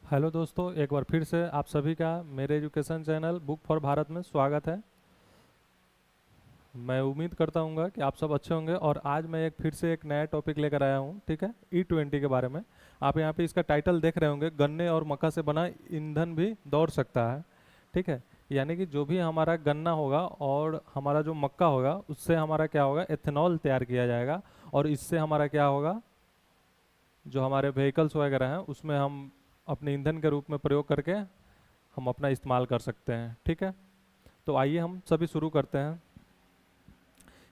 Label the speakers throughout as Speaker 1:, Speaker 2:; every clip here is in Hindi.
Speaker 1: हेलो दोस्तों, एक बार फिर से आप सभी का मेरे education channel book for Bharat में स्वागत है। मैं उम्मीद करता हूँ कि आप सब अच्छे होंगे और आज मैं फिर से एक नया टॉपिक लेकर आया हूँ। ठीक है, E20 के बारे में। आप यहाँ पे इसका टाइटल देख रहे होंगे, गन्ने और मक्का से बना ईंधन भी दौड़ सकता है। ठीक है, यानी कि जो भी हमारा गन्ना होगा और हमारा जो मक्का होगा उससे हमारा क्या होगा, एथेनॉल तैयार किया जाएगा। और इससे हमारा क्या होगा, जो हमारे व्हीकल्स वगैरह हैं उसमें हम अपने ईंधन के रूप में प्रयोग करके हम अपना इस्तेमाल कर सकते हैं। ठीक है, तो आइए हम सभी शुरू करते हैं।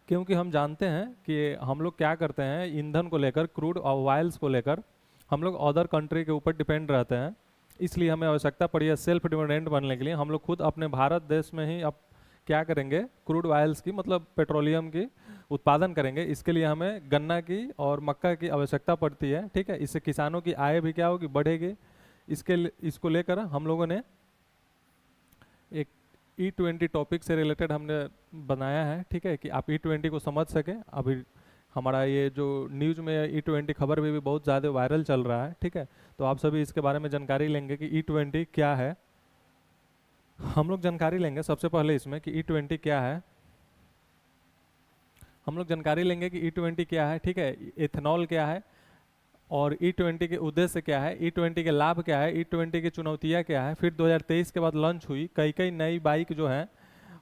Speaker 1: क्योंकि हम जानते हैं कि हम लोग क्या करते हैं, ईंधन को लेकर, क्रूड ऑयल्स को लेकर हम लोग अदर कंट्री के ऊपर डिपेंड रहते हैं। इसलिए हमें आवश्यकता पड़ी है सेल्फ डिपेंडेंट बनने के लिए। हम लोग खुद अपने भारत देश में ही अब क्या करेंगे, क्रूड ऑयल्स की मतलब पेट्रोलियम की उत्पादन करेंगे। इसके लिए हमें गन्ना की और मक्का की आवश्यकता पड़ती है। ठीक है, इससे किसानों की आय भी क्या होगी, बढ़ेगी। इसको लेकर हम लोगों ने एक E20 टॉपिक से रिलेटेड हमने बनाया है। ठीक है, कि आप E20 को समझ सकें। अभी हमारा ये जो न्यूज़ में E20 खबर भी बहुत ज़्यादा वायरल चल रहा है। ठीक है, तो आप सभी इसके बारे में जानकारी लेंगे कि E20 क्या है। हम लोग जानकारी लेंगे सबसे पहले इसमें कि E20 क्या है। हम लोग जानकारी लेंगे कि E20 क्या है। ठीक है, इथेनॉल क्या है और E20 के उद्देश्य क्या है, E20 के लाभ क्या है, E20 की चुनौतियाँ क्या है। फिर 2023 के बाद लॉन्च हुई कई कई नई बाइक जो हैं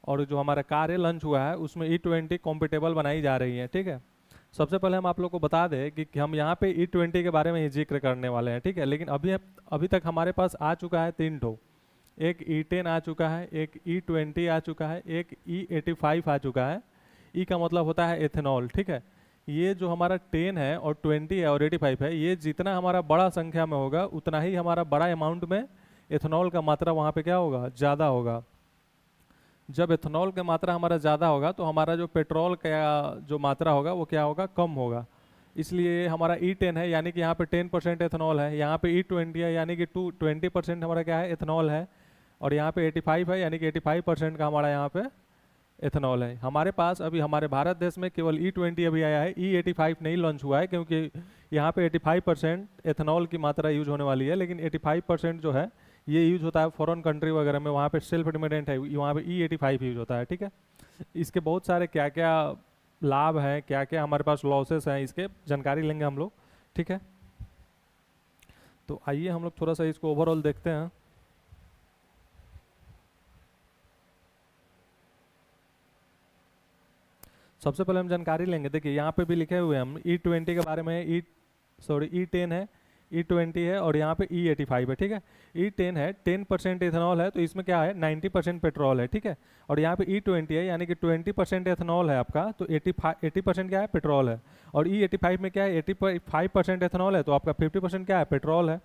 Speaker 1: और जो हमारा कार है लॉन्च हुआ है, उसमें E20 कॉम्पिटेबल बनाई जा रही है। ठीक है, सबसे पहले हम आप लोग को बता दें कि हम यहाँ पे E20 के बारे में ही जिक्र करने वाले हैं। ठीक है, लेकिन अभी तक हमारे पास आ चुका है 3 ठो। एक E10 आ चुका है, एक E20 आ चुका है, एक E85 आ चुका है। ई का मतलब होता है एथेनॉल। ठीक है, ये जो हमारा 10 है और 20 है और 85 है, ये जितना हमारा बड़ा संख्या में होगा उतना ही हमारा बड़ा अमाउंट में एथेनॉल का मात्रा वहाँ पे क्या होगा, ज़्यादा होगा। जब एथेनॉल का मात्रा हमारा ज़्यादा होगा तो हमारा जो पेट्रोल का जो मात्रा होगा वो क्या होगा, कम होगा। इसलिए हमारा E10 है यानी कि यहाँ पे 10% एथेनॉल है, यहाँ पे E20 है यानी कि 20% हमारा क्या है, एथेनॉल है। और यहाँ पे 85 है यानी कि 85% का हमारा यहाँ पे एथेनॉल है। हमारे पास अभी हमारे भारत देश में केवल E20 अभी आया है, E85 नहीं लॉन्च हुआ है क्योंकि यहाँ पे 85% एथेनॉल की मात्रा यूज होने वाली है। लेकिन 85% जो है ये यूज होता है फॉरेन कंट्री वगैरह में, वहाँ पे सेल्फ डिपेंडेंट है, वहाँ पे E85 यूज होता है। ठीक है, इसके बहुत सारे क्या क्या लाभ हैं, क्या क्या हमारे पास लॉसेस हैं, इसके जानकारी लेंगे हम लोग। ठीक है, तो आइए हम लोग थोड़ा सा इसको ओवरऑल देखते हैं। सबसे पहले हम जानकारी लेंगे, देखिए यहाँ पे भी लिखे हुए हैं हम E20 के बारे में। E10 है, E20 है और यहाँ पे E85 है। ठीक है, E10 है 10% इथेनॉल है, तो इसमें क्या है 90% पेट्रोल है। ठीक है, और यहाँ पे E20 है यानी कि 20% एथेनॉल है आपका, तो 80% क्या है, पेट्रोल है। और E85 में क्या है, 85% एथेनॉल है, तो आपका 50% क्या है, पेट्रोल है।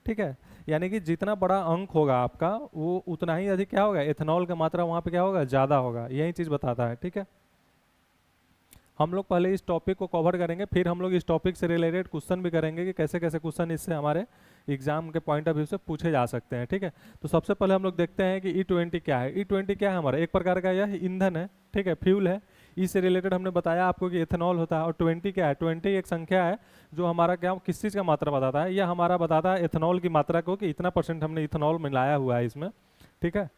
Speaker 1: ठीक है, यानी कि जितना बड़ा अंक होगा आपका वो उतना ही अधिक क्या होगा, एथेनॉल का मात्रा वहाँ पे क्या होगा, ज़्यादा होगा। यही चीज़ बताता है। ठीक है, हम लोग पहले इस टॉपिक को कवर करेंगे, फिर हम लोग इस टॉपिक से रिलेटेड क्वेश्चन भी करेंगे कि कैसे कैसे क्वेश्चन इससे हमारे एग्जाम के पॉइंट ऑफ व्यू से पूछे जा सकते हैं। ठीक है, तो सबसे पहले हम लोग देखते हैं कि E20 क्या है। E20 क्या है, हमारा एक प्रकार का यह ईंधन है। ठीक है, फ्यूल है। इससे रिलेटेड हमने बताया आपको कि एथेनॉल होता है। और 20 क्या है, 20 एक संख्या है जो हमारा क्या, किस चीज़ का मात्रा बताता है, यह हमारा बताता है एथेनॉल की मात्रा को, कि इतना परसेंट हमने इथेनॉल मिलाया हुआ है इसमें। ठीक है,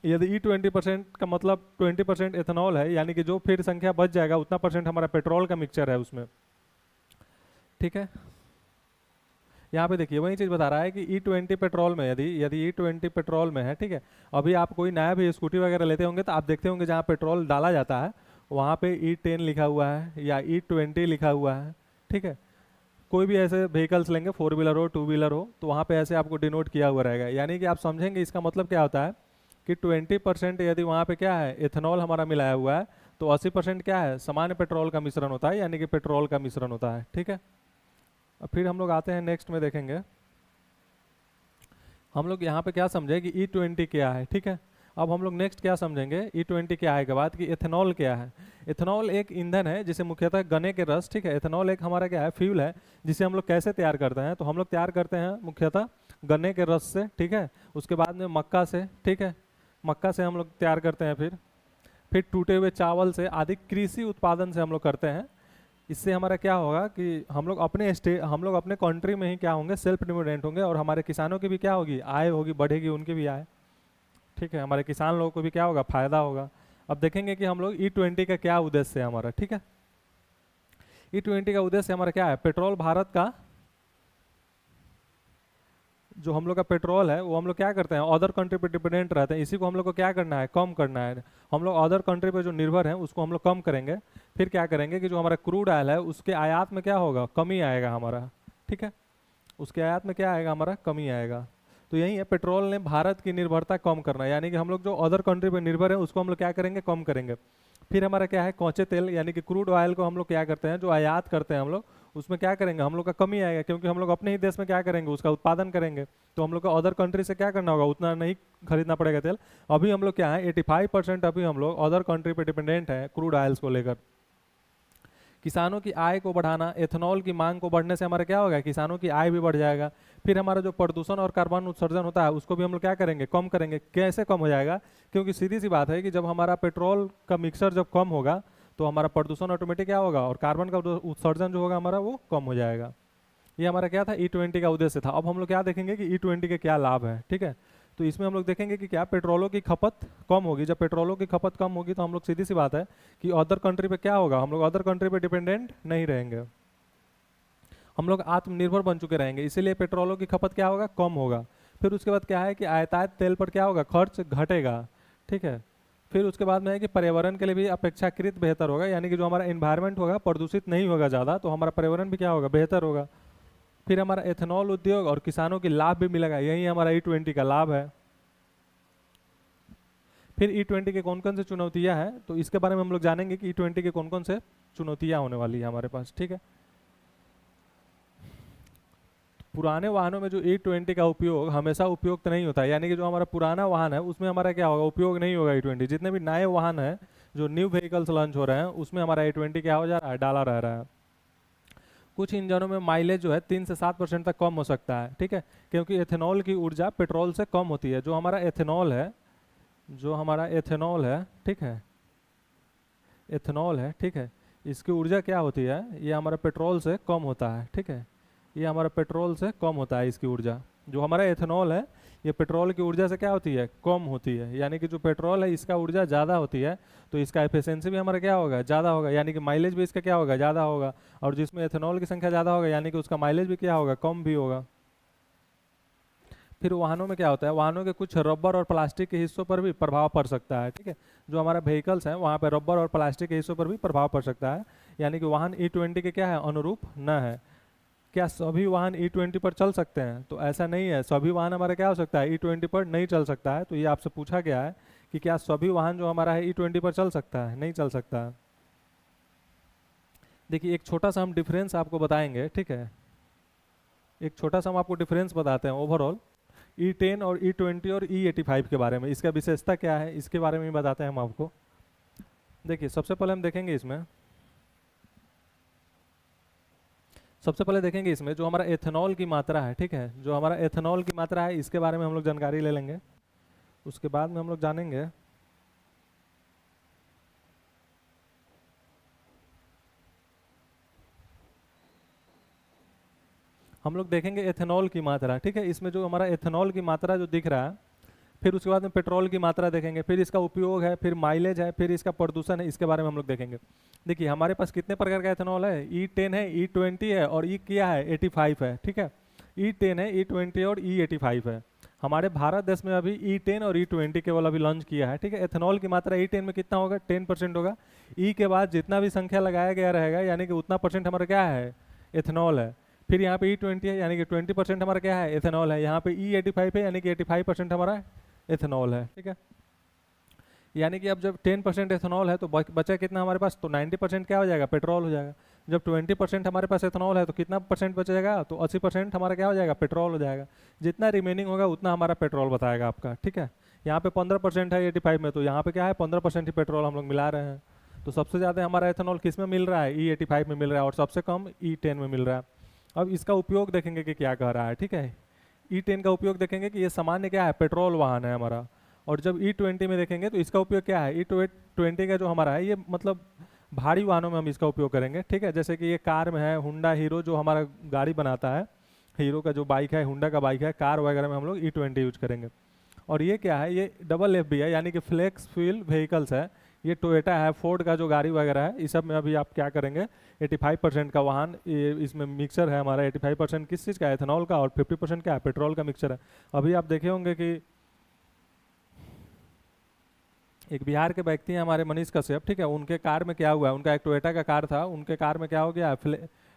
Speaker 1: यदि E20% का मतलब 20% एथेनॉल है यानी कि जो फिर संख्या बच जाएगा उतना परसेंट हमारा पेट्रोल का मिक्सचर है उसमें। ठीक है, यहाँ पे देखिए वही चीज़ बता रहा है कि E20 पेट्रोल में, यदि यदि E20 पेट्रोल में है। ठीक है, अभी आप कोई नया भी स्कूटी वगैरह लेते होंगे तो आप देखते होंगे जहाँ पेट्रोल डाला जाता है वहाँ पे E10 लिखा हुआ है या E20 लिखा हुआ है। ठीक है, कोई भी ऐसे व्हीकल्स लेंगे, 4 व्हीलर हो, 2 व्हीलर हो, तो वहाँ पे ऐसे आपको डिनोट किया हुआ रहेगा। यानी कि आप समझेंगे इसका मतलब क्या होता है कि 20% यदि वहाँ पे क्या है, एथेनॉल हमारा मिलाया हुआ है, तो 80% क्या है, सामान्य पेट्रोल का मिश्रण होता है, यानी कि पेट्रोल का मिश्रण होता है। ठीक है, अब फिर हम लोग आते हैं नेक्स्ट में देखेंगे। हम लोग यहाँ पे क्या समझे कि E20 क्या है। ठीक है, अब हम लोग नेक्स्ट क्या समझेंगे, E20 क्या है के बाद कि एथेनॉल क्या है। एथेनॉल एक ईंधन है जिसे मुख्यतः गन्ने के रस, ठीक है, एथेनॉल एक हमारा क्या है, फ्यूल है, जिसे हम लोग कैसे तैयार करते हैं, तो हम लोग तैयार करते हैं मुख्यतः गन्ने के रस से। ठीक है, उसके बाद में मक्का से। ठीक है, मक्का से हम लोग तैयार करते हैं, फिर टूटे हुए चावल से, आदि कृषि उत्पादन से हम लोग करते हैं। इससे हमारा क्या होगा कि हम लोग अपने कंट्री में ही क्या होंगे, सेल्फ डिपेंडेंट होंगे, और हमारे किसानों की भी क्या होगी, आय होगी, बढ़ेगी उनकी भी आय। ठीक है, हमारे किसान लोगों को भी क्या होगा, फायदा होगा। अब देखेंगे कि हम लोग E20 का क्या उद्देश्य है हमारा। ठीक है, E20 का उद्देश्य हमारा क्या है, पेट्रोल भारत का जो हम लोग का पेट्रोल है वो हम लोग क्या करते हैं, अदर कंट्री पे डिपेंडेंट रहते हैं, इसी को हम लोग को क्या करना है, कम करना है। हम लोग अदर कंट्री पे जो निर्भर हैं उसको हम लोग कम करेंगे। फिर क्या करेंगे कि जो हमारा क्रूड ऑयल है उसके आयात में क्या होगा, कमी आएगा हमारा। ठीक है, उसके आयात में क्या आएगा, हमारा कमी आएगा। तो यही है, पेट्रोल ने भारत की निर्भरता कम करना, यानी कि हम लोग जो अदर कंट्री पे निर्भर है उसको हम लोग क्या करेंगे, कम करेंगे। फिर हमारा क्या है, कच्चे तेल यानी कि क्रूड ऑयल को हम लोग क्या करते हैं, जो आयात करते हैं हम लोग, उसमें क्या करेंगे, हम लोग का कमी आएगा, क्योंकि हम लोग अपने ही देश में क्या करेंगे, उसका उत्पादन करेंगे। तो हम लोग को अदर कंट्री से क्या करना होगा, उतना नहीं खरीदना पड़ेगा तेल। अभी हम लोग क्या है, 85% अभी हम लोग अदर कंट्री पे डिपेंडेंट है क्रूड ऑयल्स को लेकर। किसानों की आय को बढ़ाना, एथेनॉल की मांग को बढ़ने से हमारा क्या होगा, किसानों की आय भी बढ़ जाएगा। फिर हमारा जो प्रदूषण और कार्बन उत्सर्जन होता है उसको भी हम लोग क्या करेंगे, कम करेंगे। कैसे कम हो जाएगा, क्योंकि सीधी सी बात है कि जब हमारा पेट्रोल का मिक्सर जब कम होगा तो हमारा प्रदूषण ऑटोमेटिक क्या होगा, और कार्बन का उत्सर्जन जो होगा हमारा वो कम हो जाएगा। ये हमारा क्या था, E20 का उद्देश्य था। अब हम लोग क्या देखेंगे कि E20 के क्या लाभ है। ठीक है, तो इसमें हम लोग देखेंगे कि क्या पेट्रोलों की खपत कम होगी। जब पेट्रोलों की खपत कम होगी तो हम लोग, सीधी सी बात है कि अदर कंट्री पे क्या होगा, हम लोग अदर कंट्री पे डिपेंडेंट नहीं रहेंगे, हम लोग आत्मनिर्भर बन चुके रहेंगे, इसीलिए पेट्रोलों की खपत क्या होगा, कम होगा। फिर उसके बाद क्या है कि आयातित तेल पर क्या होगा, खर्च घटेगा। ठीक है, फिर उसके बाद में है कि पर्यावरण के लिए भी अपेक्षाकृत बेहतर होगा, यानी कि जो हमारा इन्वायरमेंट होगा प्रदूषित नहीं होगा ज़्यादा, तो हमारा पर्यावरण भी क्या होगा, बेहतर होगा। फिर हमारा एथेनॉल उद्योग और किसानों की लाभ भी मिलेगा, यही हमारा E20 का लाभ है। फिर E20 के कौन कौन से चुनौतियां हैं, तो इसके बारे में हम लोग जानेंगे कि E20 के कौन कौन से चुनौतियां होने वाली है हमारे पास। ठीक है, पुराने वाहनों में जो E20 का उपयोग हमेशा उपयुक्त नहीं होता है, यानी कि जो हमारा पुराना वाहन है उसमें हमारा क्या होगा, उपयोग नहीं होगा E20। जितने भी नए वाहन है, जो न्यू व्हीकल्स लॉन्च हो रहे हैं, उसमें हमारा E20 क्या हो जा रहा है, डाला रह रहा है। कुछ इंजनों में माइलेज जो है 3 से 7% तक कम हो सकता है। ठीक है, क्योंकि एथेनॉल की ऊर्जा पेट्रोल से कम होती है। जो हमारा एथेनॉल है, जो हमारा एथेनॉल है, ठीक है, एथेनॉल है, ठीक है, इसकी ऊर्जा क्या होती है, ये हमारा पेट्रोल से कम होता है। ठीक है, ये हमारा पेट्रोल से कम होता है इसकी ऊर्जा। जो हमारा एथेनॉल है ये पेट्रोल की ऊर्जा से क्या होती है, कम होती है। यानी कि जो पेट्रोल है इसका ऊर्जा ज़्यादा होती है, तो इसका एफिशिएंसी भी हमारा क्या होगा, ज़्यादा होगा, यानी कि माइलेज भी इसका क्या होगा, ज़्यादा होगा। और जिसमें एथेनॉल की संख्या ज़्यादा होगा यानी कि उसका माइलेज भी क्या होगा, कम भी होगा। फिर वाहनों में क्या होता है, वाहनों के कुछ रबर और प्लास्टिक के हिस्सों पर भी प्रभाव पड़ सकता है। ठीक है, जो हमारा व्हीकल्स हैं वहाँ पे रबर और प्लास्टिक के हिस्सों पर भी प्रभाव पड़ सकता है, यानी कि वाहन E20 के क्या है, अनुरूप न है। क्या सभी वाहन E20 पर चल सकते हैं, तो ऐसा नहीं है। सभी वाहन हमारा क्या हो सकता है, E20 पर नहीं चल सकता है। तो ये आपसे पूछा गया है कि क्या सभी वाहन जो हमारा है E20 पर चल सकता है, नहीं चल सकता है। देखिए एक छोटा सा हम डिफरेंस आपको बताएंगे। ठीक है, एक छोटा सा हम आपको डिफरेंस बताते हैं ओवरऑल E10 और E20 और E85 के बारे में। इसका विशेषता क्या है इसके बारे में भी बताते हैं हम आपको। देखिए सबसे पहले हम देखेंगे इसमें, सबसे पहले देखेंगे इसमें जो हमारा एथेनॉल की मात्रा है। ठीक है, जो हमारा एथेनॉल की मात्रा है इसके बारे में हम लोग जानकारी ले लेंगे। उसके बाद में हम लोग जानेंगे हम लोग देखेंगे एथेनॉल की मात्रा। ठीक है, इसमें जो हमारा एथेनॉल की मात्रा जो दिख रहा है, फिर उसके बाद में पेट्रोल की मात्रा देखेंगे, फिर इसका उपयोग है, फिर माइलेज है, फिर इसका प्रदूषण है, इसके बारे में हम लोग देखेंगे। देखिए हमारे पास कितने प्रकार का एथेनॉल है, E10 है, E20 है और E क्या है, 85 है। ठीक है, E10 है, E20 और E85 है। हमारे भारत देश में अभी E10 और E20 केवल अभी लॉन्च किया है। ठीक है, एथेनॉल की मात्रा E10 में कितना होगा, 10% होगा। E के बाद जितना भी संख्या लगाया गया रहेगा यानी कि उतना परसेंट हमारा क्या है, एथेनॉल है। फिर यहाँ पे E20 है यानी कि 20% हमारा क्या है, एथेनॉल है। यहाँ पे E85 है यानी कि 85% हमारा एथेनॉल है। ठीक है, यानी कि अब जब 10% एथेनॉल है तो बचा कितना हमारे पास, तो 90% क्या हो जाएगा, पेट्रोल हो जाएगा। जब 20% हमारे पास एथेनॉल है तो कितना परसेंट बचेगा, तो 80% हमारा क्या हो जाएगा, पेट्रोल हो जाएगा। जितना रिमेनिंग होगा उतना हमारा पेट्रोल बताएगा आपका। ठीक है, यहाँ पे 15% है 85 में, तो यहाँ पे क्या है, 15% ही पेट्रोल हम लोग मिला रहे हैं। तो सबसे ज़्यादा हमारा एथेनॉल किस में मिल रहा है, E85 में मिल रहा है, और सबसे कम E10 में मिल रहा है। अब इसका उपयोग देखेंगे कि क्या कह रहा है। ठीक है, E10 का उपयोग देखेंगे कि ये सामान्य क्या है, पेट्रोल वाहन है हमारा। और जब E20 में देखेंगे तो इसका उपयोग क्या है, E20 का जो हमारा है ये मतलब भारी वाहनों में हम इसका उपयोग करेंगे, ठीक है। जैसे कि ये कार में है, हुंडा हीरो जो हमारा गाड़ी बनाता है, हीरो का जो बाइक है, हुंडा का बाइक है, कार वगैरह में हम लोग E20 यूज करेंगे। और ये क्या है, ये डबल एफ बी है, यानी कि फ्लेक्स फ्यूल व्हीकल्स है। ये टोयोटा है, फोर्ड का जो गाड़ी वगैरह है, इस सब में अभी आप क्या करेंगे, 85% का वाहन, ये इसमें मिक्सर है हमारा। 85% किस चीज़ का है, एथेनॉल का, और 50% क्या है, पेट्रोल का मिक्सर है। अभी आप देखे होंगे कि एक बिहार के व्यक्ति हैं हमारे, मनीष कश्यप, ठीक है। उनके कार में क्या हुआ है, उनका एक टोयोटा का कार था, उनके कार में क्या हो गया,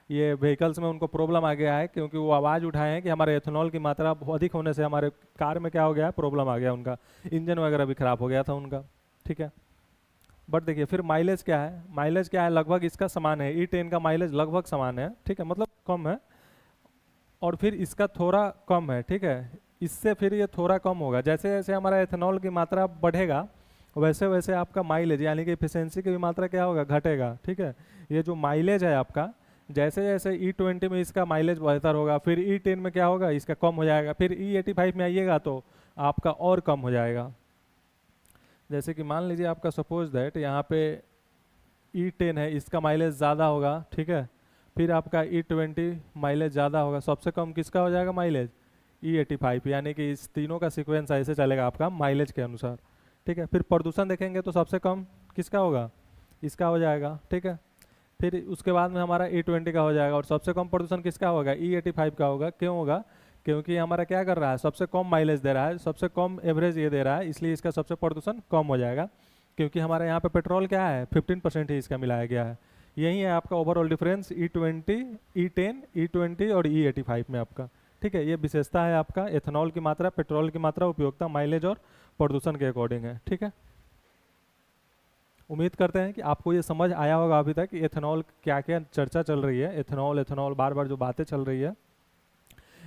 Speaker 1: ये व्हीकल्स में उनको प्रॉब्लम आ गया है, क्योंकि वो आवाज़ उठाए हैं कि हमारे एथेनॉल की मात्रा अधिक होने से हमारे कार में क्या हो गया है, प्रॉब्लम आ गया, उनका इंजन वगैरह भी खराब हो गया था उनका, ठीक है। बट देखिए फिर माइलेज क्या है, माइलेज क्या है, लगभग इसका समान है, E10 का माइलेज लगभग समान है, ठीक है, मतलब कम है। और फिर इसका थोड़ा कम है, ठीक है। इससे फिर ये थोड़ा कम होगा, जैसे जैसे हमारा एथेनॉल की मात्रा बढ़ेगा वैसे वैसे आपका माइलेज यानी कि एफिशिएंसी की भी मात्रा क्या होगा, घटेगा, ठीक है। ये जो माइलेज है आपका, जैसे जैसे E20 में इसका माइलेज बेहतर होगा, फिर E10 में क्या होगा, इसका कम हो जाएगा, फिर E85 में आइएगा तो आपका और कम हो जाएगा। जैसे कि मान लीजिए आपका सपोज दैट यहाँ पे E10 है, इसका माइलेज ज़्यादा होगा, ठीक है। फिर आपका E20 माइलेज ज़्यादा होगा, सबसे कम किसका हो जाएगा माइलेज, E85, यानी कि इस तीनों का सीक्वेंस ऐसे चलेगा आपका माइलेज के अनुसार, ठीक है। फिर प्रदूषण देखेंगे तो सबसे कम किसका होगा, इसका हो जाएगा, ठीक है। फिर उसके बाद में हमारा E20 का हो जाएगा, और सबसे कम प्रदूषण किसका होगा, E85 का होगा। क्यों होगा, क्योंकि हमारा क्या कर रहा है, सबसे कम माइलेज दे रहा है, सबसे कम एवरेज ये दे रहा है, इसलिए इसका सबसे प्रदूषण कम हो जाएगा। क्योंकि हमारे यहाँ पे पेट्रोल क्या है, 15% ही इसका मिलाया गया है। यही है आपका overall difference E20, E10, E20 और E85 में आपका, ठीक है। ये विशेषता है आपका एथेनॉल की मात्रा, पेट्रोल की मात्रा, उपयोगिता, माइलेज और प्रदूषण के अकॉर्डिंग है, ठीक है। उम्मीद करते हैं कि आपको ये समझ आया होगा अभी तक कि एथेनॉल क्या क्या चर्चा चल रही है, एथेनॉल एथेनॉल बार बार जो बातें चल रही है,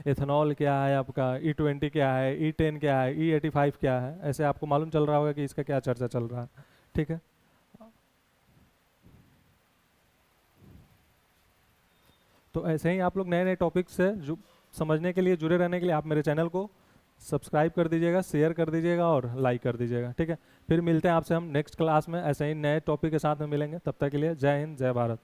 Speaker 1: एथेनॉल क्या है आपका, E20 क्या है, E10 क्या है, E85 क्या है, ऐसे आपको मालूम चल रहा होगा कि इसका क्या चर्चा चल रहा है, ठीक है। तो ऐसे ही आप लोग नए नए टॉपिक से जो समझने के लिए, जुड़े रहने के लिए आप मेरे चैनल को सब्सक्राइब कर दीजिएगा, शेयर कर दीजिएगा और लाइक कर दीजिएगा, ठीक है। फिर मिलते हैं आपसे हम नेक्स्ट क्लास में, ऐसे ही नए टॉपिक के साथ में मिलेंगे। तब तक के लिए जय हिंद, जय भारत।